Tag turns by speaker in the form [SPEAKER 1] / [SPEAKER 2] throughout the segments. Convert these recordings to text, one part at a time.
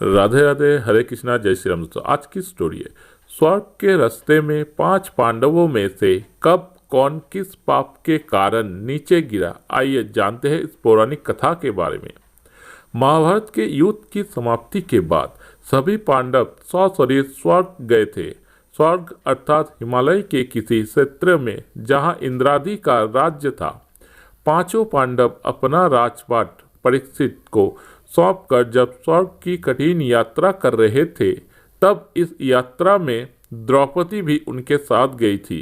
[SPEAKER 1] राधे राधे, हरे कृष्णा, जय श्री राम। दोस्तों, आज की स्टोरी है स्वर्ग के रास्ते में 5 पांडवों में से कब कौन किस पाप के कारण नीचे गिरा। आइए जानते हैं इस पौराणिक कथा के बारे में। महाभारत के युद्ध की समाप्ति के बाद सभी पांडव सशरीर स्वर्ग गए थे। स्वर्ग अर्थात हिमालय के किसी क्षेत्र में जहां इंद्रादि का राज्य था। पांचों पांडव अपना राजपाट परीक्षित को सौंपकर जब स्वर्ग की कठिन यात्रा कर रहे थे, तब इस यात्रा में द्रौपदी भी उनके साथ गई थी।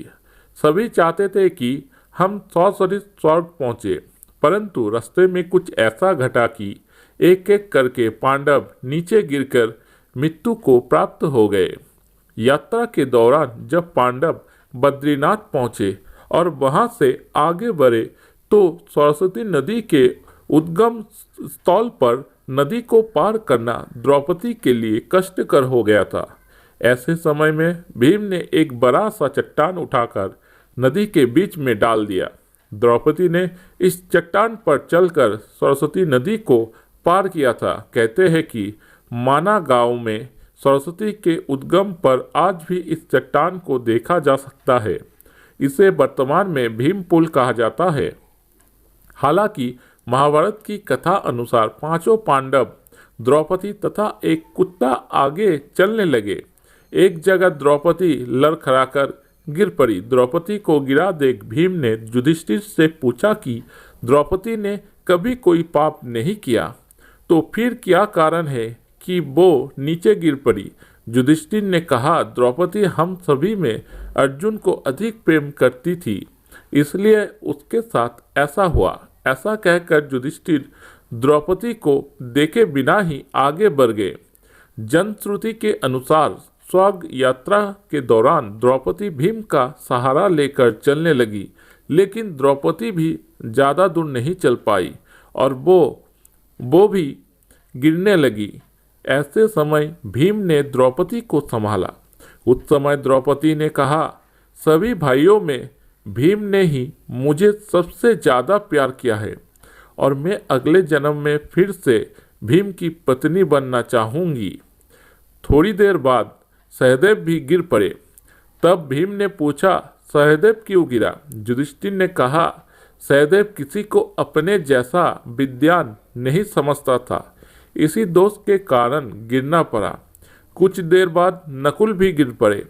[SPEAKER 1] सभी चाहते थे कि हम ससरित स्वर्ग पहुँचे, परंतु रास्ते में कुछ ऐसा घटा कि एक एक करके पांडव नीचे गिरकर मृत्यु को प्राप्त हो गए। यात्रा के दौरान जब पांडव बद्रीनाथ पहुँचे और वहां से आगे बढ़े, तो सरस्वती नदी के उद्गम स्थल पर नदी को पार करना द्रौपदी के लिए कष्टकर हो गया था। ऐसे समय में भीम ने एक बड़ा सा चट्टान उठाकर नदी के बीच में डाल दिया। द्रौपदी ने इस चट्टान पर चलकर सरस्वती नदी को पार किया था। कहते हैं कि माना गांव में सरस्वती के उद्गम पर आज भी इस चट्टान को देखा जा सकता है। इसे वर्तमान में भीम पुल कहा जाता है। हालांकि महाभारत की कथा अनुसार पांचों पांडव द्रौपदी तथा एक कुत्ता आगे चलने लगे। एक जगह द्रौपदी लड़खड़ाकर गिर पड़ी। द्रौपदी को गिरा देख भीम ने युधिष्ठिर से पूछा कि द्रौपदी ने कभी कोई पाप नहीं किया, तो फिर क्या कारण है कि वो नीचे गिर पड़ी। युधिष्ठिर ने कहा, द्रौपदी हम सभी में अर्जुन को अधिक प्रेम करती थी, इसलिए उसके साथ ऐसा हुआ। ऐसा कहकर युधिष्ठिर द्रौपदी को देखे बिना ही आगे बढ़ गए। जनश्रुति के अनुसार स्वर्ग यात्रा के दौरान द्रौपदी भीम का सहारा लेकर चलने लगी, लेकिन द्रौपदी भी ज़्यादा दूर नहीं चल पाई और वो भी गिरने लगी। ऐसे समय भीम ने द्रौपदी को संभाला। उस समय द्रौपदी ने कहा, सभी भाइयों में भीम ने ही मुझे सबसे ज़्यादा प्यार किया है और मैं अगले जन्म में फिर से भीम की पत्नी बनना चाहूँगी। थोड़ी देर बाद सहदेव भी गिर पड़े। तब भीम ने पूछा, सहदेव क्यों गिरा। युधिष्ठिर ने कहा, सहदेव किसी को अपने जैसा विद्वान नहीं समझता था, इसी दोष के कारण गिरना पड़ा। कुछ देर बाद नकुल भी गिर पड़े।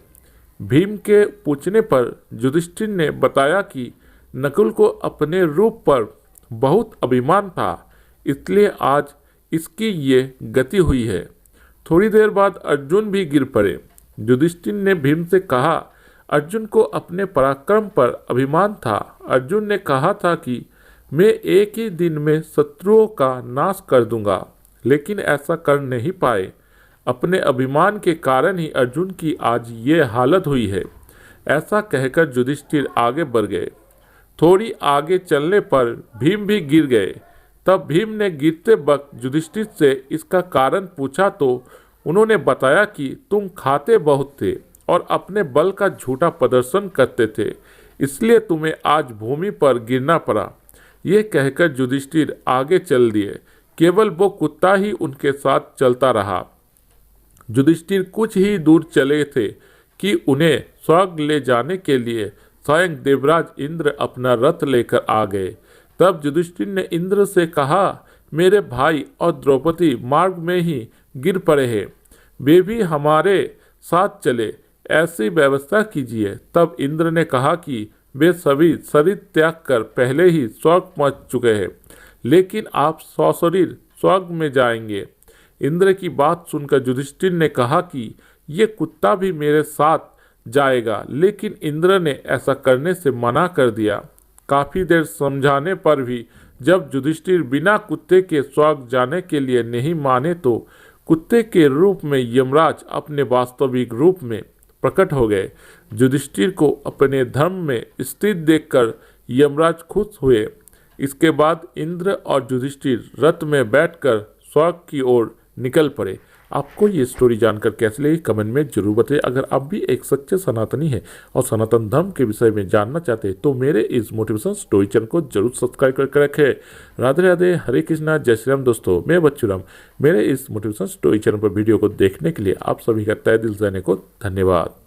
[SPEAKER 1] भीम के पूछने पर युधिष्ठिर ने बताया कि नकुल को अपने रूप पर बहुत अभिमान था, इसलिए आज इसकी ये गति हुई है। थोड़ी देर बाद अर्जुन भी गिर पड़े। युधिष्ठिर ने भीम से कहा, अर्जुन को अपने पराक्रम पर अभिमान था। अर्जुन ने कहा था कि मैं एक ही दिन में शत्रुओं का नाश कर दूंगा, लेकिन ऐसा कर नहीं पाए। अपने अभिमान के कारण ही अर्जुन की आज ये हालत हुई है। ऐसा कहकर युधिष्ठिर आगे बढ़ गए। थोड़ी आगे चलने पर भीम भी गिर गए। तब भीम ने गिरते वक्त युधिष्ठिर से इसका कारण पूछा, तो उन्होंने बताया कि तुम खाते बहुत थे और अपने बल का झूठा प्रदर्शन करते थे, इसलिए तुम्हें आज भूमि पर गिरना पड़ा। ये कहकर युधिष्ठिर आगे चल दिए। केवल वो कुत्ता ही उनके साथ चलता रहा। युधिष्ठिर कुछ ही दूर चले थे कि उन्हें स्वर्ग ले जाने के लिए स्वयं देवराज इंद्र अपना रथ लेकर आ गए। तब युधिष्ठिर ने इंद्र से कहा, मेरे भाई और द्रौपदी मार्ग में ही गिर पड़े हैं, वे भी हमारे साथ चले, ऐसी व्यवस्था कीजिए। तब इंद्र ने कहा कि वे सभी शरीर त्याग कर पहले ही स्वर्ग पहुँच चुके हैं, लेकिन आप सशरीर स्वर्ग में जाएंगे। इंद्र की बात सुनकर युधिष्ठिर ने कहा कि ये कुत्ता भी मेरे साथ जाएगा, लेकिन इंद्र ने ऐसा करने से मना कर दिया। काफ़ी देर समझाने पर भी जब युधिष्ठिर बिना कुत्ते के स्वर्ग जाने के लिए नहीं माने, तो कुत्ते के रूप में यमराज अपने वास्तविक रूप में प्रकट हो गए। युधिष्ठिर को अपने धर्म में स्थित देखकर यमराज खुश हुए। इसके बाद इंद्र और युधिष्ठिर रथ में बैठकर स्वर्ग की ओर निकल पड़े। आपको ये स्टोरी जानकर कैसी लगी कमेंट में जरूर बताइए। अगर आप भी एक सच्चे सनातनी हैं और सनातन धर्म के विषय में जानना चाहते हैं तो मेरे इस मोटिवेशन स्टोरी चैनल को जरूर सब्सक्राइब करके रखें। राधे राधे, हरे कृष्णा, जय श्री राम। दोस्तों मैं बच्चू राम, मेरे इस मोटिवेशन स्टोरी चैनल पर वीडियो को देखने के लिए आप सभी का तहे दिल से को धन्यवाद।